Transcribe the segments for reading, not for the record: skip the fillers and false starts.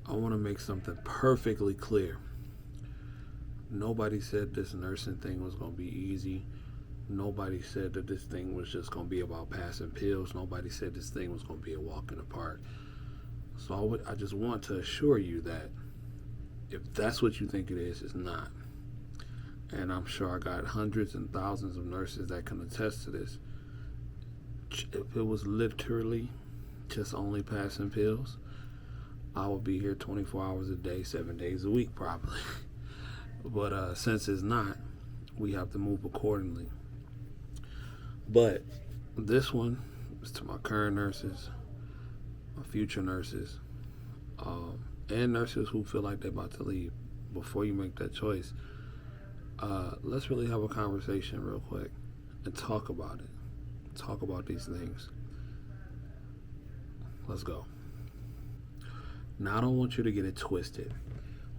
I want to make something perfectly clear. Nobody said this nursing thing was going to be easy. Nobody said that this thing was just going to be about passing pills. Nobody said this thing was going to be a walk in the park. So I just want to assure you that if that's what you think it is, it's not. And I'm sure I got hundreds and thousands of nurses that can attest to this. If it was literally just only passing pills, I would be here 24 hours a day, 7 days a week, probably. But since it's not, we have to move accordingly. But this one is to my current nurses, my future nurses, and nurses who feel like they're about to leave. Before you make that choice, let's really have a conversation real quick and talk about it. Talk about these things. Let's go. Now, I don't want you to get it twisted.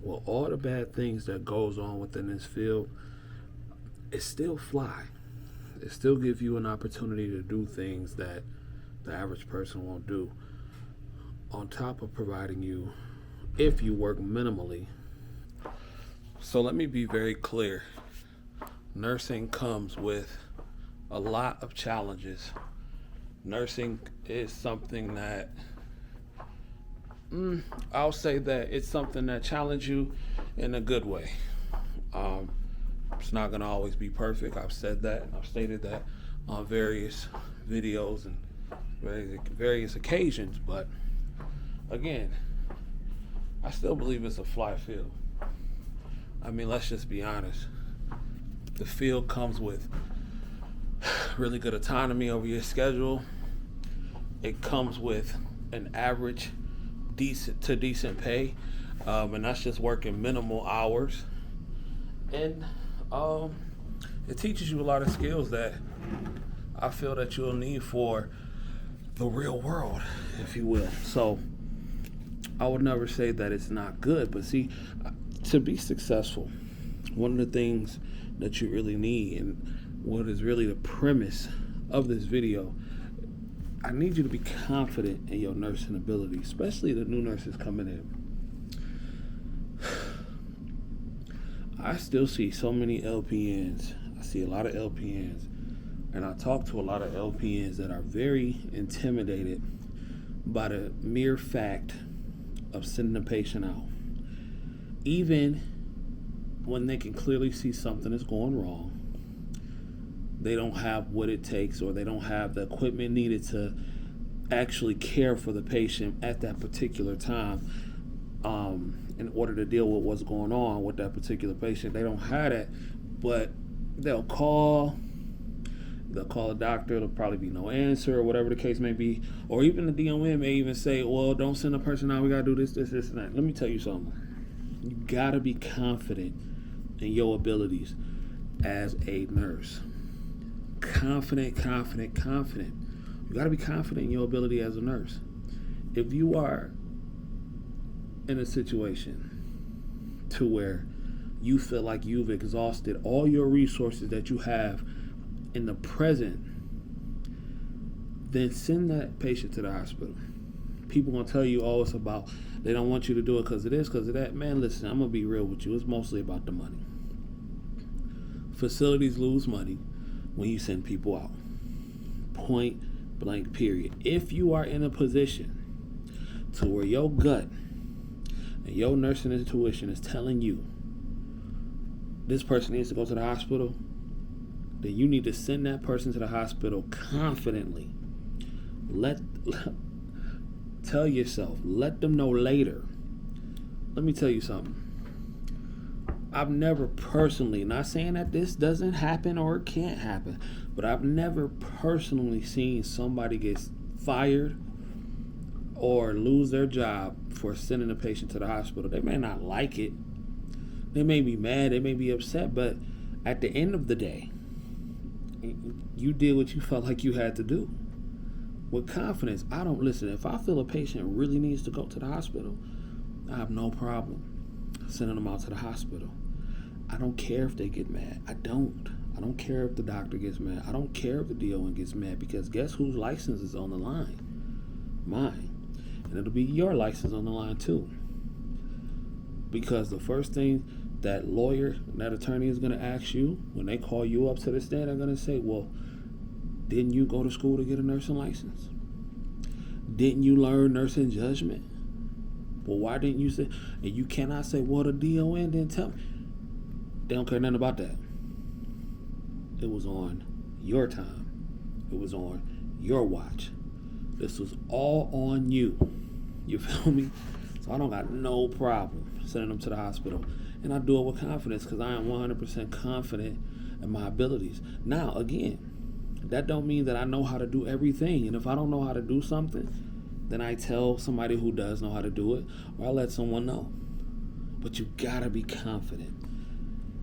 Well, all the bad things that goes on within this field, it still fly. It still gives you an opportunity to do things that the average person won't do. On top of providing you, if you work minimally. So let me be very clear. Nursing comes with a lot of challenges. Nursing is something that I'll say that it's something that challenges you in a good way. It's not going to always be perfect. I've said that and I've stated that on various videos and various occasions. But again, I still believe it's a fly field. I mean, let's just be honest. The field comes with really good autonomy over your schedule. It comes with an average decent pay, and that's just working minimal hours. And it teaches you a lot of skills that I feel that you'll need for the real world, if you will. So I would never say that it's not good, but see, to be successful, one of the things that you really need, and what is really the premise of this video, I need you to be confident in your nursing ability, especially the new nurses coming in. I still see so many LPNs. I see a lot of LPNs, and I talk to a lot of LPNs that are very intimidated by the mere fact of sending a patient out. Even when they can clearly see something is going wrong, they don't have what it takes, or they don't have the equipment needed to actually care for the patient at that particular time, in order to deal with what's going on with that particular patient. They don't have that, but they'll call a doctor. There'll probably be no answer, or whatever the case may be. Or even the DON may even say, well, don't send a person out, we gotta do this, and that. Let me tell you something. You gotta be confident in your abilities as a nurse. Confident. You gotta be confident in your ability as a nurse. If you are in a situation to where you feel like you've exhausted all your resources that you have in the present, then send that patient to the hospital. People gonna tell you, oh, it's about, they don't want you to do it because of this, because of that. Man, listen, I'm gonna be real with you. It's mostly about the money. Facilities lose money when you send people out. Point blank, period. If you are in a position to where your gut and your nursing intuition is telling you this person needs to go to the hospital, then you need to send that person to the hospital confidently. Tell yourself, let them know later. Let me tell you something. I've never personally, not saying that this doesn't happen or it can't happen, but I've never personally seen somebody get fired or lose their job for sending a patient to the hospital. They may not like it. They may be mad. They may be upset. But at the end of the day, you did what you felt like you had to do. With confidence. If I feel a patient really needs to go to the hospital, I have no problem sending them out to the hospital. I don't care if they get mad. I don't care if the doctor gets mad. I don't care if the DON gets mad, because guess whose license is on the line? Mine. And it'll be your license on the line too. Because the first thing that lawyer, that attorney is going to ask you when they call you up to the stand, they're going to say, well, didn't you go to school to get a nursing license? Didn't you learn nursing judgment? Well, why didn't you say? And you cannot say, well, the DON didn't tell me. They don't care nothing about that. It was on your time. It was on your watch. This was all on you. You feel me? So I don't got no problem sending them to the hospital. And I do it with confidence because I am 100% confident in my abilities. Now, again, that don't mean that I know how to do everything. And if I don't know how to do something, then I tell somebody who does know how to do it, or I let someone know. But you gotta be confident.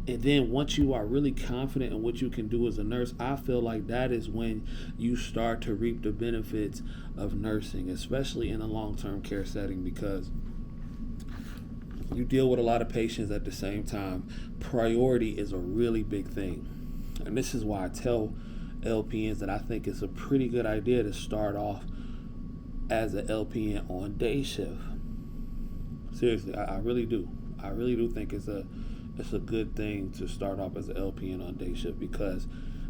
And then once you are really confident in what you can do as a nurse, I feel like that is when you start to reap the benefits of nursing, especially in a long-term care setting, because you deal with a lot of patients at the same time. Priority is a really big thing. And this is why I tell LPNs that I think it's a pretty good idea to start off as an LPN on day shift. Seriously, I really do. I really do think it's a good thing to start off as an LPN on day shift because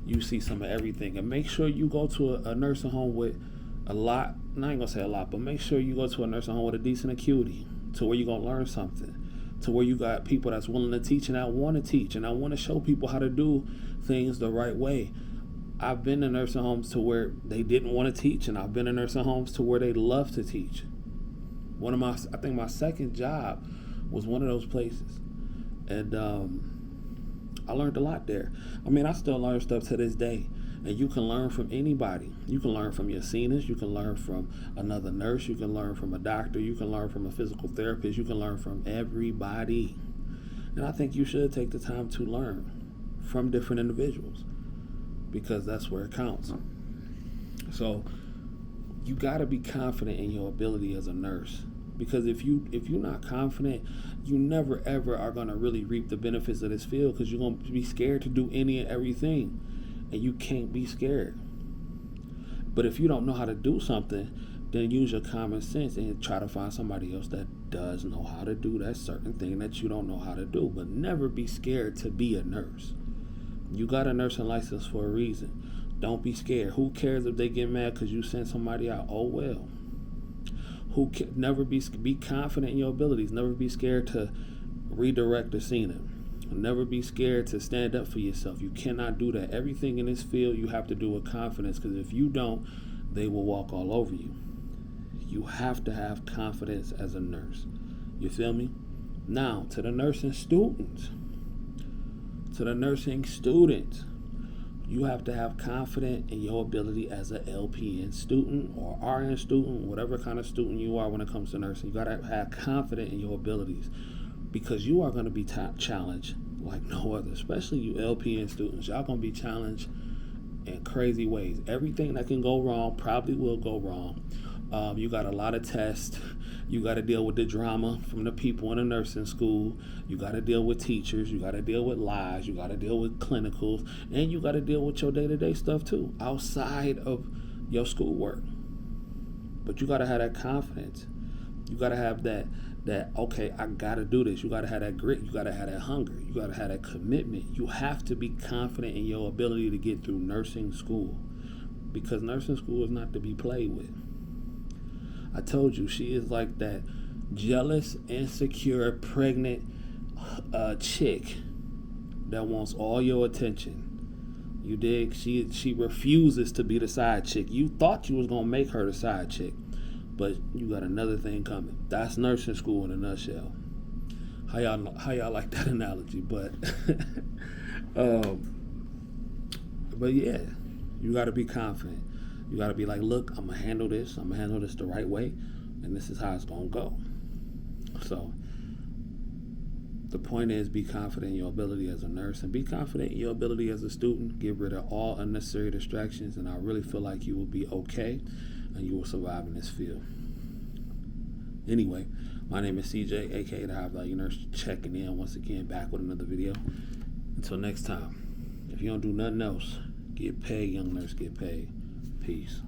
you see some of everything. And make sure you go to a nursing home with a lot, I ain't gonna say a lot, but make sure you go to a nursing home with a decent acuity to where you're gonna learn something, to where you got people that's willing to teach and I want to teach and I want to show people how to do things the right way. I've been in nursing homes to where they didn't want to teach, and I've been in nursing homes to where they love to teach. I think my second job was one of those places. And I learned a lot there. I mean, I still learn stuff to this day. And you can learn from anybody. You can learn from your seniors. You can learn from another nurse. You can learn from a doctor. You can learn from a physical therapist. You can learn from everybody. And I think you should take the time to learn from different individuals because that's where it counts. So you got to be confident in your ability as a nurse. Because if you're not confident, you never ever are gonna really reap the benefits of this field because you're gonna be scared to do any and everything, and you can't be scared. But if you don't know how to do something, then use your common sense and try to find somebody else that does know how to do that certain thing that you don't know how to do. But never be scared to be a nurse. You got a nursing license for a reason. Don't be scared. Who cares if they get mad because you sent somebody out? Oh well. Never be confident in your abilities. Never be scared to redirect a scene. Never be scared to stand up for yourself. You cannot do that. Everything in this field you have to do with confidence because if you don't, they will walk all over you. You have to have confidence as a nurse. You feel me? Now, to the nursing students. You have to have confidence in your ability as an LPN student or RN student, whatever kind of student you are when it comes to nursing. You got to have confidence in your abilities because you are going to be challenged like no other, especially you LPN students. Y'all going to be challenged in crazy ways. Everything that can go wrong probably will go wrong. You got a lot of tests. You got to deal with the drama from the people in the nursing school. You got to deal with teachers. You got to deal with lies. You got to deal with clinicals. And you got to deal with your day-to-day stuff too, outside of your schoolwork. But you got to have that confidence. You got to have that, okay, I got to do this. You got to have that grit. You got to have that hunger. You got to have that commitment. You have to be confident in your ability to get through nursing school because nursing school is not to be played with. I told you, she is like that jealous, insecure, pregnant chick that wants all your attention. You dig? She refuses to be the side chick. You thought you was going to make her the side chick, but you got another thing coming. That's nursing school in a nutshell. How y'all like that analogy? But but yeah, you got to be confident. You got to be like, look, I'm going to handle this. I'm going to handle this the right way. And this is how it's going to go. So the point is be confident in your ability as a nurse and be confident in your ability as a student. Get rid of all unnecessary distractions. And I really feel like you will be okay and you will survive in this field. Anyway, my name is CJ, aka the High Value Nurse, checking in once again, back with another video. Until next time, if you don't do nothing else, get paid, young nurse, get paid. Peace.